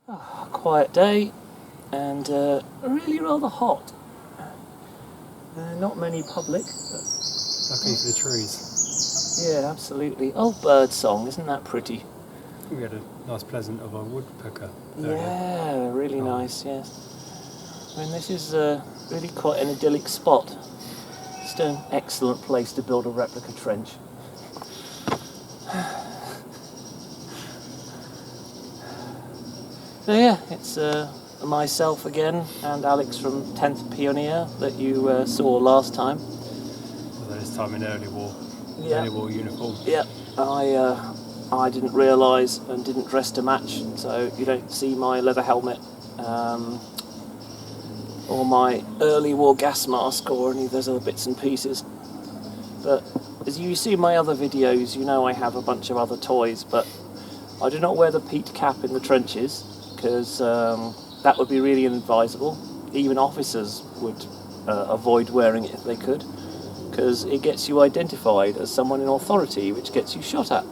Quiet day and really rather hot. Not many public. Lucky for the trees. Yeah, absolutely. Oh, bird song, isn't that pretty? We had a nice pleasant of a woodpecker earlier. Yeah, really nice, yes. I mean, this is really quite an idyllic spot. Just an excellent place to build a replica trench. So yeah, it's myself again and Alex from 10th Pioneer that you saw last time. Although this time in early war uniform. Yeah, I didn't realise and didn't dress to match, so you don't see my leather helmet or my early war gas mask or any of those other bits and pieces. But as you see my other videos, you know I have a bunch of other toys, but I do not wear the peat cap in the trenches because that would be really inadvisable. Even officers would avoid wearing it if they could, because it gets you identified as someone in authority, which gets you shot at.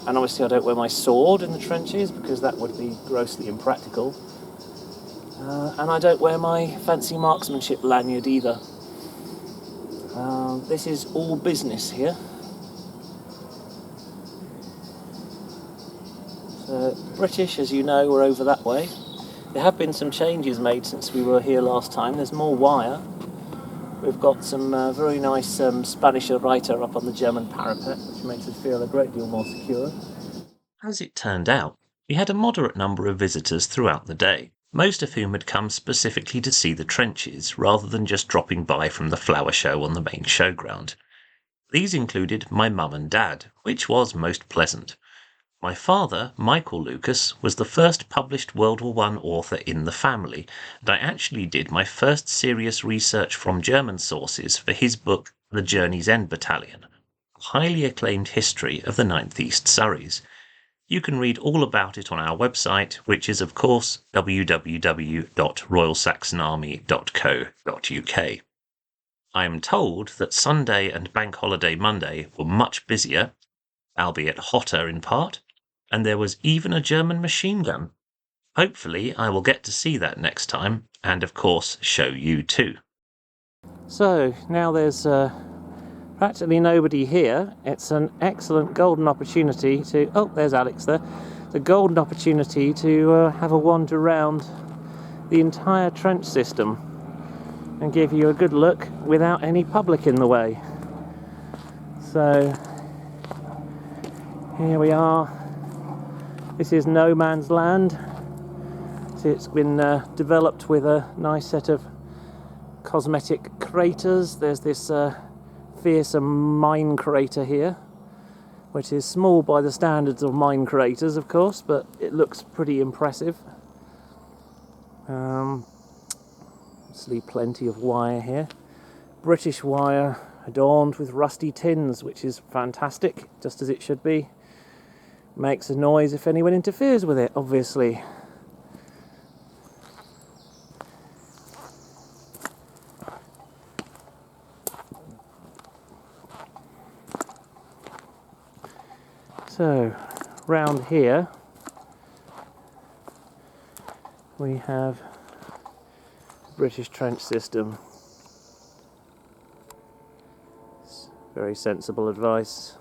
And obviously I don't wear my sword in the trenches because that would be grossly impractical. And I don't wear my fancy marksmanship lanyard either. This is all business here. So British, as you know, are over that way. There have been some changes made since we were here last time. There's more wire. We've got some very nice Spanish writer up on the German parapet, which makes us feel a great deal more secure. As it turned out, we had a moderate number of visitors throughout the day, most of whom had come specifically to see the trenches rather than just dropping by from the flower show on the main showground. These included my mum and dad, which was most pleasant. My father, Michael Lucas, was the first published World War I author in the family, and I actually did my first serious research from German sources for his book The Journey's End Battalion, a highly acclaimed history of the 9th East Surreys. You can read all about it on our website, which is of course www.royalsaxonarmy.co.uk. I am told that Sunday and Bank Holiday Monday were much busier, albeit hotter in part, and there was even a German machine gun. Hopefully I will get to see that next time, and of course show you too. So now there's practically nobody here. It's an excellent golden opportunity to... Oh, there's Alex there. It's a golden opportunity to have a wander around the entire trench system and give you a good look without any public in the way. So here we are. This is no man's land. So it's been developed with a nice set of cosmetic craters. There's this fearsome mine crater here, which is small by the standards of mine craters, of course, but it looks pretty impressive. Obviously plenty of wire here. British wire adorned with rusty tins, which is fantastic, just as it should be. Makes a noise if anyone interferes with it, obviously. So, round here we have the British trench system. It's very sensible advice.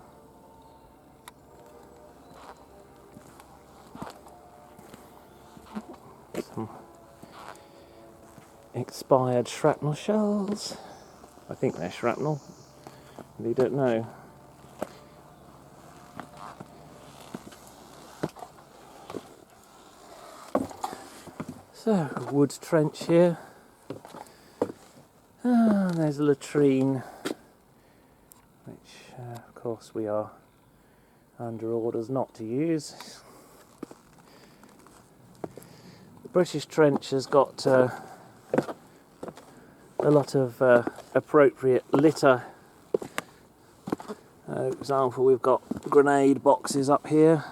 Some expired shrapnel shells. I think they're shrapnel. Really don't know. So, a wood trench here. There's a latrine, which of course we are under orders not to use. The British trench has got a lot of appropriate litter. For example, we've got grenade boxes up here.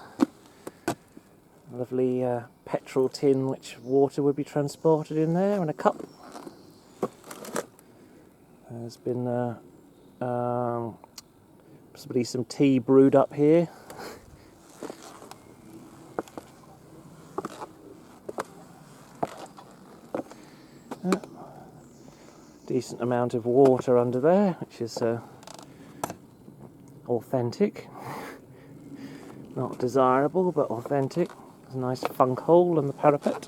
Lovely petrol tin which water would be transported in there, and a cup. There's been possibly some tea brewed up here. decent amount of water under there, which is authentic. Not desirable, but authentic. There's a nice funk hole in the parapet.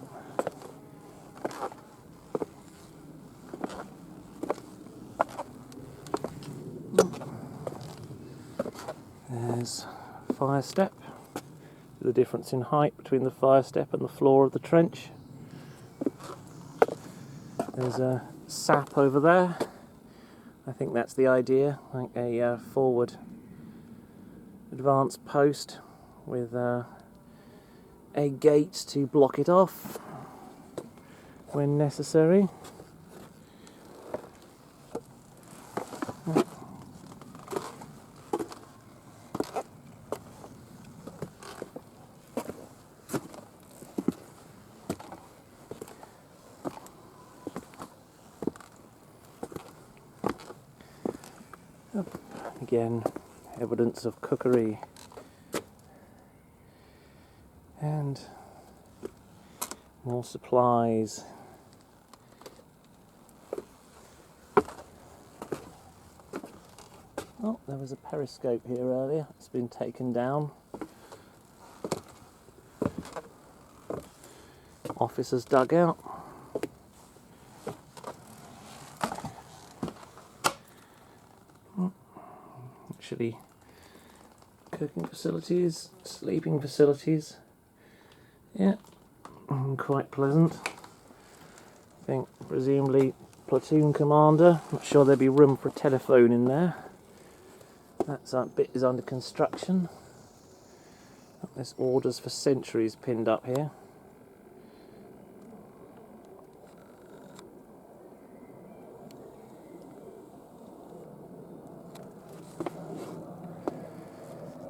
There's fire step. The difference in height between the fire step and the floor of the trench. There's a sap over there. I think that's the idea, like a forward advance post with a gate to block it off when necessary. Again, evidence of cookery. And more supplies. Oh, there was a periscope here earlier. It's been taken down. Officer's dugout. Actually, cooking facilities, sleeping facilities. Yeah, quite pleasant. I think presumably platoon commander. Not sure there'd be room for a telephone in there. That bit is under construction. There's orders for sentries pinned up here.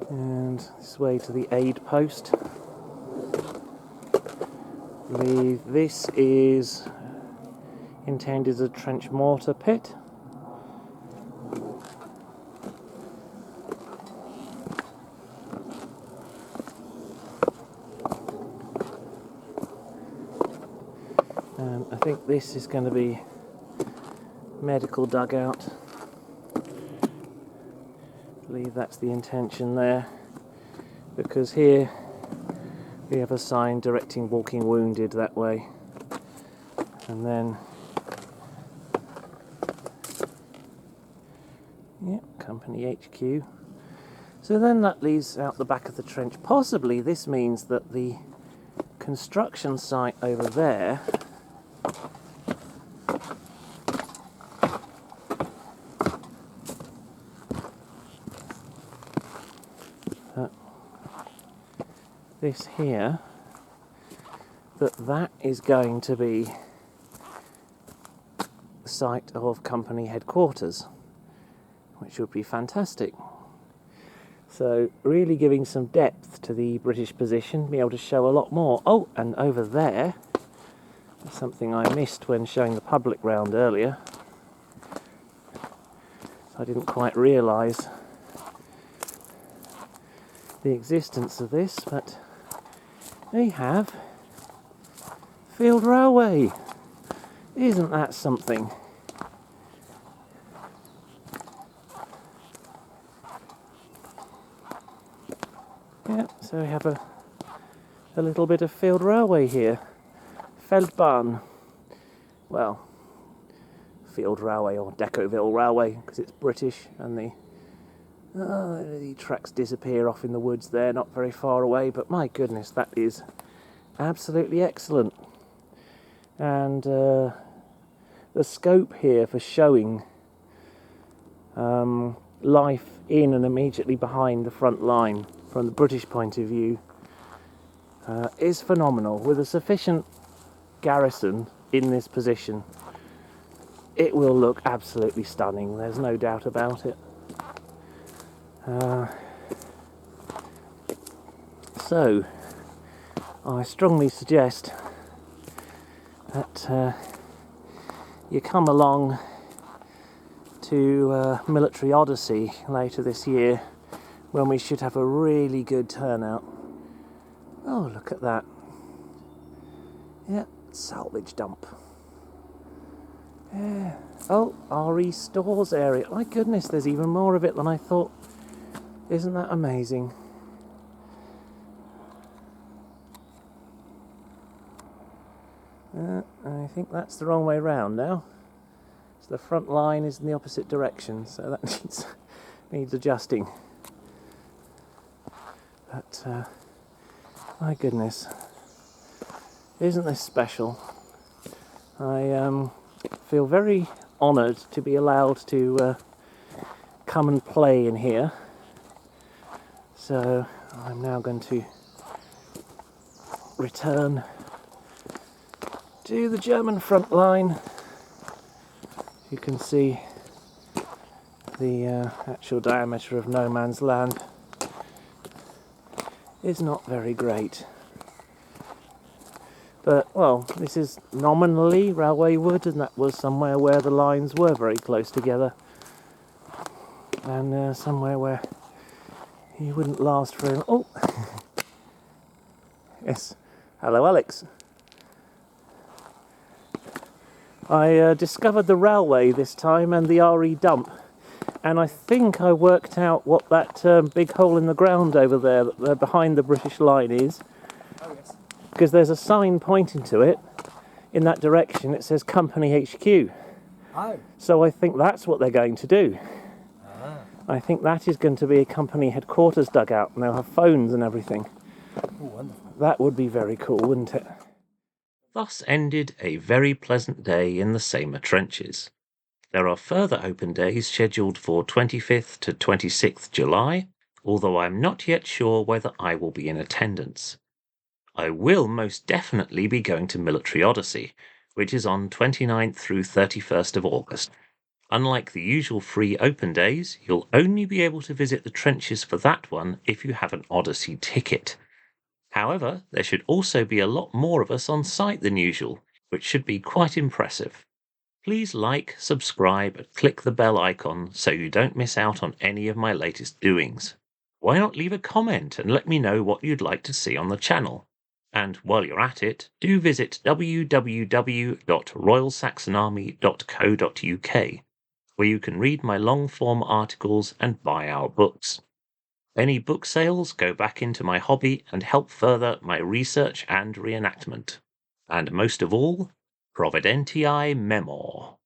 And this way to the aid post. I believe this is intended as a trench mortar pit. And I think this is going to be medical dugout. I believe that's the intention there, because here we have a sign directing walking wounded that way, and then company HQ. So then that leads out the back of the trench. Possibly this means that the construction site over there this here, that is going to be the site of company headquarters, which would be fantastic. So really giving some depth to the British position, be able to show a lot more. Oh, and over there, something I missed when showing the public round earlier. I didn't quite realise the existence of this, but they have field railway. Isn't that something? Yeah, so we have a little bit of field railway here. Feldbahn. Well, field railway or Decoville railway, because it's British, and the tracks disappear off in the woods there, not very far away, but my goodness, that is absolutely excellent. And the scope here for showing life in and immediately behind the front line from the British point of view is phenomenal. With a sufficient garrison in this position, it will look absolutely stunning, there's no doubt about it. So I strongly suggest that you come along to Military Odyssey later this year, when we should have a really good turnout. Oh, look at that. Yeah, salvage dump. Yeah. Oh, RE Stores area. My goodness, there's even more of it than I thought. Isn't that amazing? I think that's the wrong way round now. So the front line is in the opposite direction, so that needs adjusting. But my goodness, isn't this special? I feel very honoured to be allowed to come and play in here. So I'm now going to return to the German front line. You can see the actual diameter of no man's land is not very great. But, well, this is nominally railway wood, and that was somewhere where the lines were very close together. And somewhere where you wouldn't last very long. Oh! Yes. Hello, Alex. I discovered the railway this time and the RE dump, and I think I worked out what that big hole in the ground over there behind the British line is. Oh, yes. Because there's a sign pointing to it in that direction. It says Company HQ. Oh. So I think that's what they're going to do. Ah. I think that is going to be a company headquarters dugout, and they'll have phones and everything. Oh, wonderful. That would be very cool, wouldn't it? Thus ended a very pleasant day in the CEMA trenches. There are further open days scheduled for 25th to 26th July, although I'm not yet sure whether I will be in attendance. I will most definitely be going to Military Odyssey, which is on 29th through 31st of August. Unlike the usual free open days, you'll only be able to visit the trenches for that one if you have an Odyssey ticket. However, there should also be a lot more of us on site than usual, which should be quite impressive. Please like, subscribe, and click the bell icon so you don't miss out on any of my latest doings. Why not leave a comment and let me know what you'd like to see on the channel? And while you're at it, do visit www.royalsaxonarmy.co.uk, where you can read my long-form articles and buy our books. Any book sales go back into my hobby and help further my research and reenactment. And most of all, Providentiae Memor.